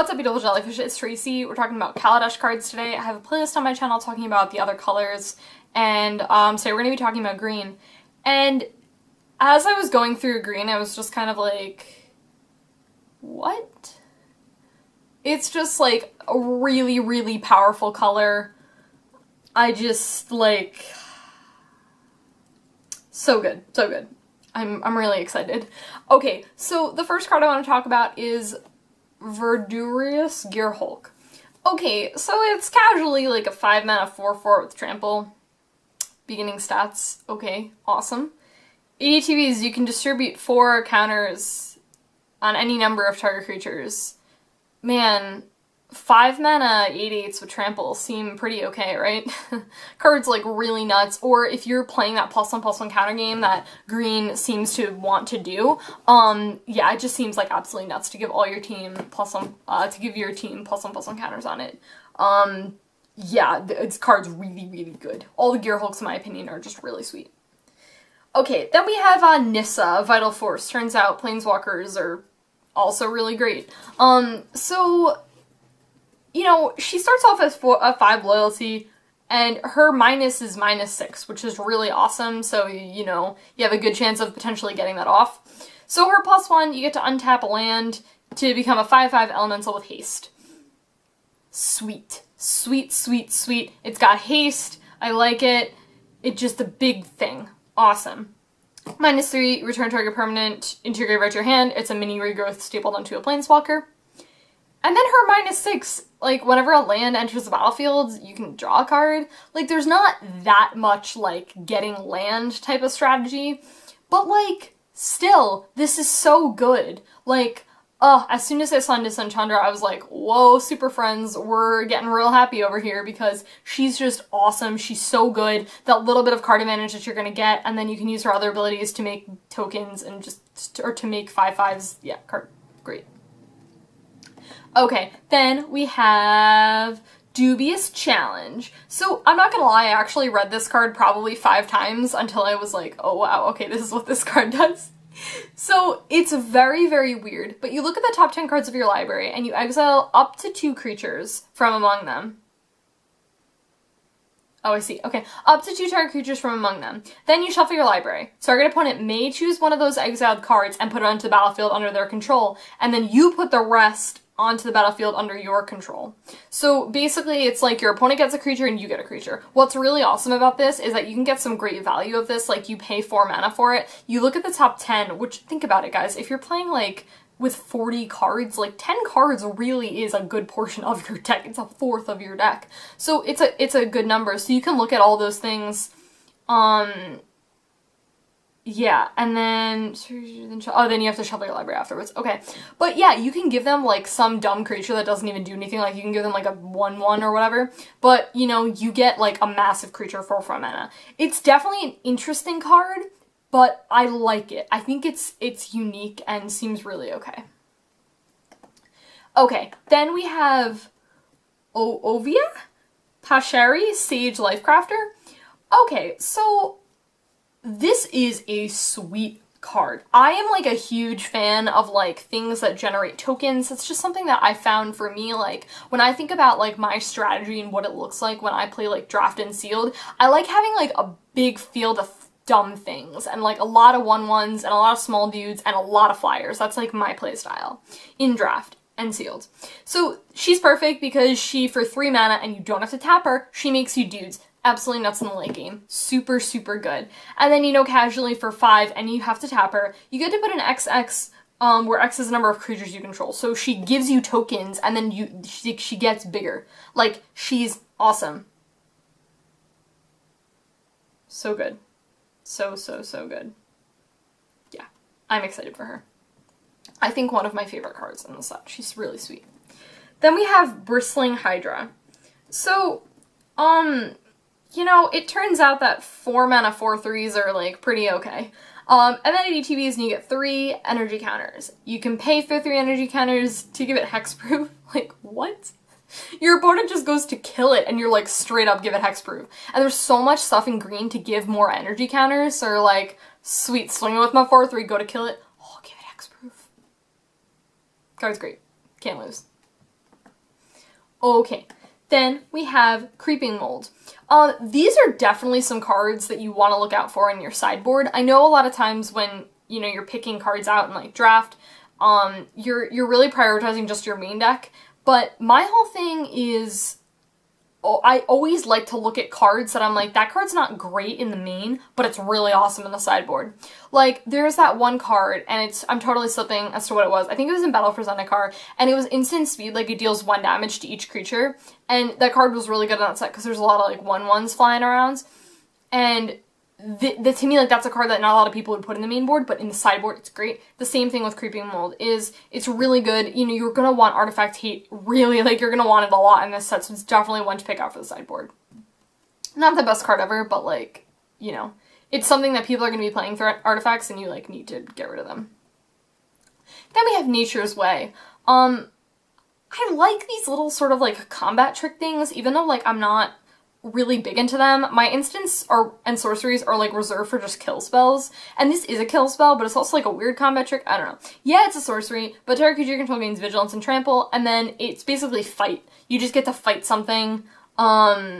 What's up, beautiful jellyfish? It's Tracy. We're talking about Kaladesh cards today. I have a playlist on my channel talking about the other colors, and so we're going to be talking about green. And as I was going through green, I was just kind of like, what? It's just like a really, really powerful color. I just like, so good, so good. I'm really excited. Okay, so the first card I want to talk about is Verdurous Gearhulk. Okay, so it's casually like a 5-mana 4/4 with trample. Beginning stats, okay, awesome. ADTVs, you can distribute 4 counters on any number of target creatures. Man, 5-mana 8/8s with trample seem pretty okay, right? Card's like really nuts, or if you're playing that +1/+1 counter game that green seems to want to do, yeah, it just seems like absolutely nuts to give all your team +1, to give your team +1/+1 counters on it. Yeah, this card's really, really good. All the Gearhulks, in my opinion, are just really sweet. Okay, then we have Nissa, Vital Force. Turns out Planeswalkers are also really great. So, you know, she starts off as a 5 loyalty, and her minus is -6, which is really awesome, so, you know, you have a good chance of potentially getting that off. So her +1, you get to untap a land to become a 5/5 elemental with haste. Sweet. Sweet, sweet, sweet. It's got haste. I like it. It's just a big thing. Awesome. -3, return target permanent into your graveyard to your hand. It's a mini regrowth stapled onto a planeswalker. And then her -6, like, whenever a land enters the battlefield, you can draw a card. Like, there's not that much, like, getting land type of strategy. But, like, still, this is so good. Like, as soon as I saw Nissa and Chandra, I was like, whoa, super friends, we're getting real happy over here because she's just awesome. She's so good. That little bit of card advantage that you're gonna get, and then you can use her other abilities to make tokens and just, or to make 5/5s. Yeah, card, great. Okay, then we have Dubious Challenge. So, I'm not gonna lie, I actually read this card probably 5 times until I was like, oh wow, okay, this is what this card does. So, it's very, very weird, but you look at the top 10 cards of your library and you exile up to 2 creatures from among them. Oh, I see. Okay. Up to 2 target creatures from among them. Then you shuffle your library. Target opponent may choose one of those exiled cards and put it onto the battlefield under their control, and then you put the rest onto the battlefield under your control. So basically it's like your opponent gets a creature and you get a creature. What's really awesome about this is that you can get some great value of this, like you pay 4 mana for it. You look at the top 10, which, think about it guys, if you're playing like with 40 cards, like 10 cards really is a good portion of your deck. It's a 1/4 of your deck. So it's a good number. So you can look at all those things. Yeah, and then, oh, then you have to shuffle your library afterwards. Okay. But yeah, you can give them, like, some dumb creature that doesn't even do anything. Like, you can give them, like, a 1/1 or whatever. But, you know, you get, like, a massive creature for 4 mana. It's definitely an interesting card, but I like it. I think it's unique and seems really okay. Okay, then we have Oviya? Pashiri, Sage Lifecrafter. Okay, so this is a sweet card. I am like a huge fan of like things that generate tokens. It's just something that I found for me, like when I think about like my strategy and what it looks like when I play like draft and sealed, I like having like a big field of dumb things and like a lot of 1/1s and a lot of small dudes and a lot of flyers. That's like my play style in draft and sealed. So she's perfect because she, for 3 mana and you don't have to tap her, she makes you dudes. Absolutely nuts in the late game. Super, super good. And then, you know, casually for 5, and you have to tap her, you get to put an XX, where X is the number of creatures you control. So she gives you tokens, and then she gets bigger. Like, she's awesome. So good. So, so, so good. Yeah, I'm excited for her. I think one of my favorite cards in the set. She's really sweet. Then we have Bristling Hydra. So, you know, it turns out that 4 mana 4/3s are, like, pretty okay. And then ADTVs, and you get 3 energy counters. You can pay for 3 energy counters to give it hexproof. Like, what? Your opponent just goes to kill it, and you're like, straight up give it hexproof. And there's so much stuff in green to give more energy counters, so you're like, sweet, swing it with my 4/3, go to kill it. Oh, give it hexproof. Card's great. Can't lose. Okay, then we have Creeping Mold. These are definitely some cards that you want to look out for in your sideboard. I know a lot of times when, you know, you're picking cards out in like draft, you're really prioritizing just your main deck, but my whole thing is, I always like to look at cards that I'm like, that card's not great in the main, but it's really awesome in the sideboard. Like, there's that one card, and I'm totally slipping as to what it was. I think it was in Battle for Zendikar, and it was instant speed, like it deals 1 damage to each creature, and that card was really good in that set because there's a lot of like 1/1s flying around, and to me, like, that's a card that not a lot of people would put in the main board, but in the sideboard, it's great. The same thing with Creeping Mold it's really good. You know, you're gonna want Artifact Hate, really, like, you're gonna want it a lot in this set, so it's definitely one to pick out for the sideboard. Not the best card ever, but, like, you know, it's something that people are gonna be playing for artifacts, and you, like, need to get rid of them. Then we have Nature's Way. I like these little sort of, like, combat trick things, even though, like, I'm not really big into them. My instants and sorceries are like reserved for just kill spells, and this is a kill spell, but it's also like a weird combat trick. I don't know. Yeah, it's a sorcery, but target creature control gains vigilance and trample, and then it's basically fight. You just get to fight something. Yeah,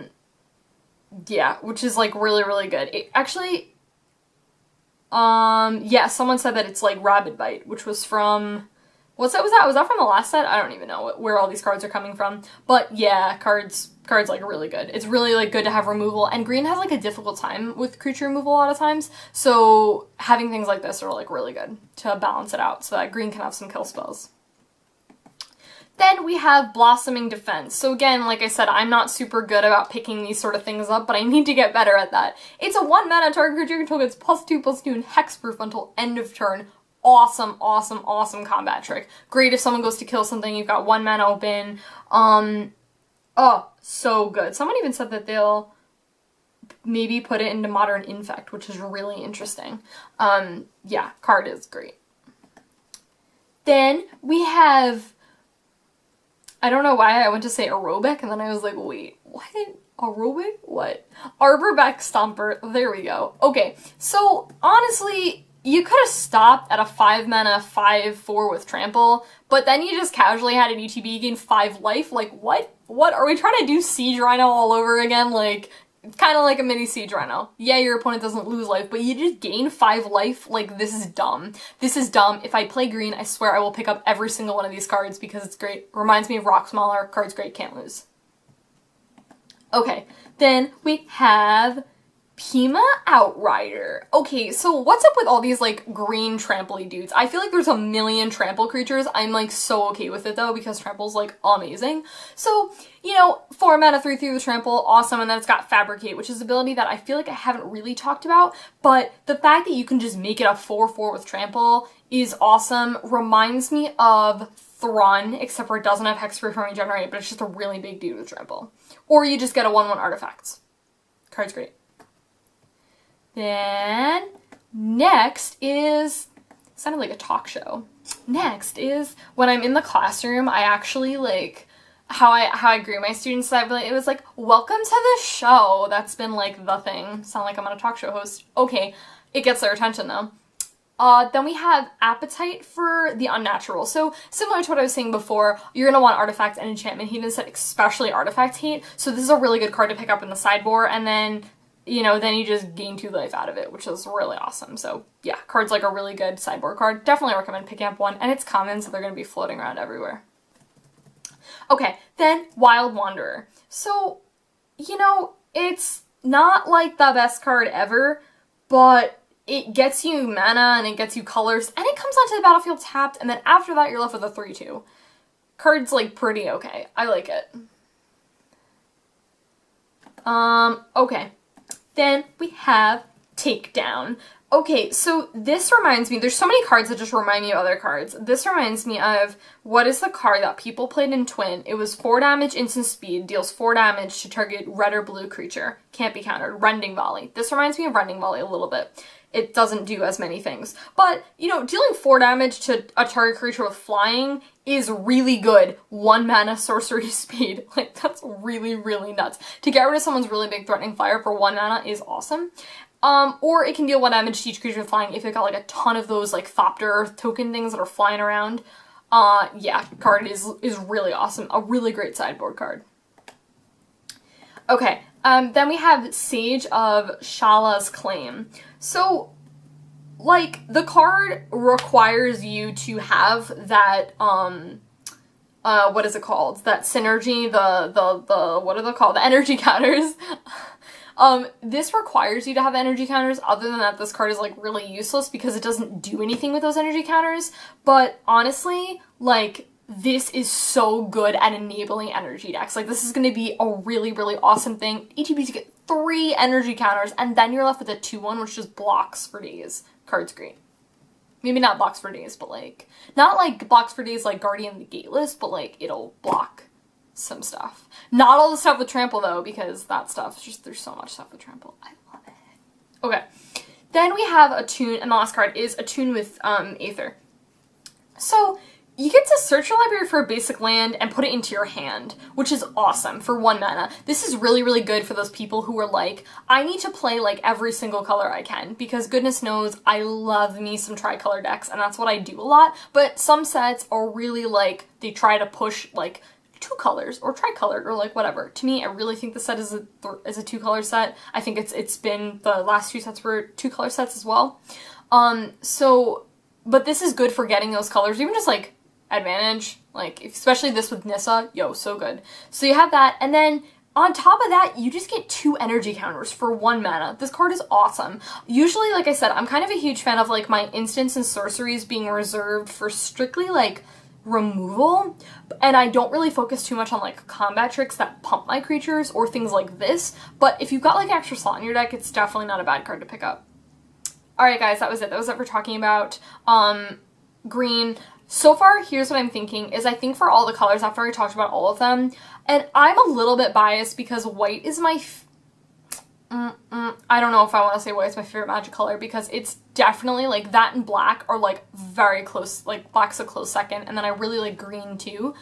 which is like really, really good. It actually, yeah, someone said that it's like Rabid Bite, which was from, was that from the last set? I don't even know where all these cards are coming from. But yeah, cards like really good. It's really like good to have removal, and green has like a difficult time with creature removal a lot of times, so having things like this are like really good to balance it out so that green can have some kill spells. Then we have Blossoming Defense. So again, like I said, I'm not super good about picking these sort of things up, but I need to get better at that. It's a 1 mana target creature control gets +2/+2 and hexproof until end of turn. Awesome, awesome, awesome combat trick. Great if someone goes to kill something, you've got 1 mana open. Oh, so good. Someone even said that they'll maybe put it into Modern Infect, which is really interesting. Yeah, card is great. Then we have, I don't know why I went to say Aerobic, and then I was like, wait, what? Aerobic? What? Arborback Stomper. There we go. Okay, so honestly, you could have stopped at a 5 mana 5/4 with trample, but then you just casually had an ETB gain 5 life. Like, what? What? Are we trying to do Siege Rhino all over again? Like, it's kind of like a mini Siege Rhino. Yeah, your opponent doesn't lose life, but you just gain 5 life. Like, this is dumb. This is dumb. If I play green, I swear I will pick up every single one of these cards because it's great. Reminds me of Rock Smaller. Card's great, can't lose. Okay, then we have Peema Outrider. Okay, so what's up with all these, like, green trample-y dudes? I feel like there's a million trample creatures. I'm, like, so okay with it, though, because trample's, like, amazing. So, you know, 4 mana 3/3 with trample, awesome, and then it's got Fabricate, which is an ability that I feel like I haven't really talked about, but the fact that you can just make it a 4/4 with trample is awesome. Reminds me of Thrun, except for it doesn't have Hexproof or Regenerate, but it's just a really big dude with trample. Or you just get a 1/1 artifact. Card's great. Then, next is, sounded like a talk show. Next is, when I'm in the classroom, I actually, like, how I greet my students, it was like, welcome to the show. That's been, like, the thing. Sound like I'm on a talk show host. Okay, it gets their attention, though. Then we have Appetite for the Unnatural. So, similar to what I was saying before, you're gonna want Artifact and Enchantment Hate in this set, especially Artifact Hate. So this is a really good card to pick up in the sideboard, and then, you know, then you just gain 2 life out of it, which is really awesome. So yeah, card's like a really good sideboard card. Definitely recommend picking up one, and it's common, so they're going to be floating around everywhere. Okay, then Wild Wanderer. So, you know, it's not like the best card ever, but it gets you mana and it gets you colors, and it comes onto the battlefield tapped, and then after that you're left with a 3/2. Card's like pretty okay. I like it. Okay. Then we have Takedown. Okay, so this reminds me, there's so many cards that just remind me of other cards. This reminds me of, what is the card that people played in Twin? It was 4 damage, instant speed, deals 4 damage to target red or blue creature. Can't be countered. Rending Volley. This reminds me of Rending Volley a little bit. It doesn't do as many things. But, you know, dealing 4 damage to a target creature with flying is really good. 1 mana sorcery speed. Like, that's really, really nuts. To get rid of someone's really big threatening flyer for 1 mana is awesome. Or it can deal 1 damage to each creature with flying if it got like a ton of those like Thopter token things that are flying around. yeah, card is really awesome. A really great sideboard card. Okay, then we have Sage of Shalia's Claim. So, like, the card requires you to have that, what is it called? That synergy, what are they called? The energy counters. This requires you to have energy counters. Other than that, this card is, like, really useless because it doesn't do anything with those energy counters. But honestly, like, this is so good at enabling energy decks. Like, this is going to be a really, really awesome thing. ETBs get 3 energy counters, and then you're left with a 2/1, which just blocks for days. Card's great. Maybe not blocks for days, but, like, not, like, blocks for days like Guardian the Gateless, but, like, it'll block some stuff. Not all the stuff with Trample, though, because that stuff, just, there's so much stuff with Trample. I love it. Okay. Then we have Attune, and the last card is Attune with, Aether. So, you get to search your library for a basic land and put it into your hand, which is awesome for 1 mana. This is really, really good for those people who are like, I need to play like every single color I can, because goodness knows I love me some tricolor decks, and that's what I do a lot, but some sets are really like, they try to push like 2 colors or tricolored or like whatever. To me, I really think the set is a 2-color set. I think it's been, the last 2 sets were 2-color sets as well. But this is good for getting those colors, even just like advantage, like, especially this with Nissa, yo, so good. So you have that, and then on top of that, you just get 2 energy counters for 1 mana. This card is awesome. Usually, like I said, I'm kind of a huge fan of, like, my instants and sorceries being reserved for strictly, like, removal, and I don't really focus too much on, like, combat tricks that pump my creatures or things like this, but if you've got, like, an extra slot in your deck, it's definitely not a bad card to pick up. Alright, guys, that was it. That was it for talking about, green. So far, here's what I'm thinking, is I think for all the colors, after I talked about all of them, and I'm a little bit biased because white is my, I don't know if I want to say white's my favorite Magic color, because it's definitely, like, that and black are, like, very close, like, black's a close second, and then I really like green, too.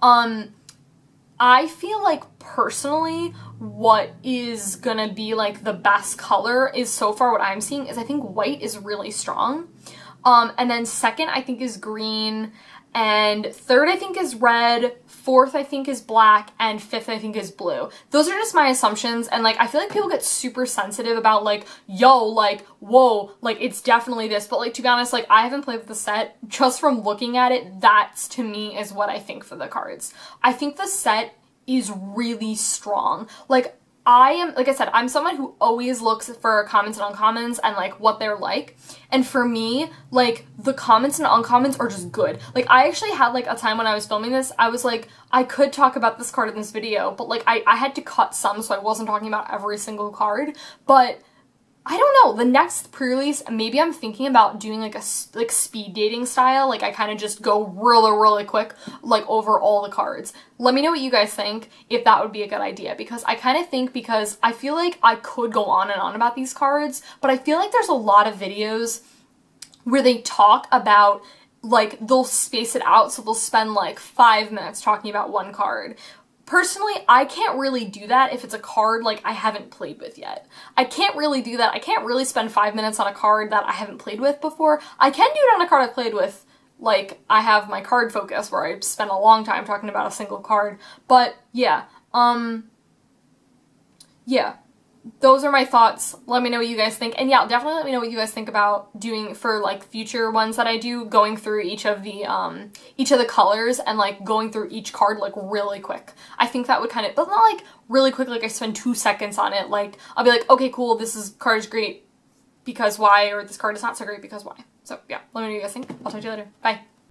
I feel like, personally, what is gonna be, like, the best color is, so far what I'm seeing, is I think white is really strong. And then second, I think, is green, and third, I think, is red, fourth, I think, is black, and fifth, I think, is blue. Those are just my assumptions, and, like, I feel like people get super sensitive about, like, yo, like, whoa, like, it's definitely this, but, like, to be honest, like, I haven't played with the set. Just from looking at it, that's, to me, is what I think for the cards. I think the set is really strong. Like, like I said, I'm someone who always looks for commons and uncommons and, like, what they're like. And for me, like, the commons and uncommons are just good. Like, I actually had, like, a time when I was filming this, I was like, I could talk about this card in this video, but, like, I had to cut some, so I wasn't talking about every single card. But I don't know, the next pre-release, maybe I'm thinking about doing, like, a, like, speed dating style, like, I kind of just go really, really quick, like, over all the cards. Let me know what you guys think, if that would be a good idea, because I kind of think, because I feel like I could go on and on about these cards, but I feel like there's a lot of videos where they talk about, like, they'll space it out, so they'll spend, like, 5 minutes talking about one card. Personally, I can't really do that if it's a card, like, I haven't played with yet. I can't really do that. I can't really spend 5 minutes on a card that I haven't played with before. I can do it on a card I've played with, like, I have my card focus where I spend a long time talking about a single card. But, yeah, yeah. Those are my thoughts. Let me know what you guys think. And yeah, definitely let me know what you guys think about doing for, like, future ones that I do, going through each of the colors and, like, going through each card, like, really quick. I think that would kind of, but not, like, really quick, like, I spend 2 seconds on it. Like, I'll be like, okay, cool, card is great because why, or this card is not so great because why. So, yeah, let me know what you guys think. I'll talk to you later. Bye.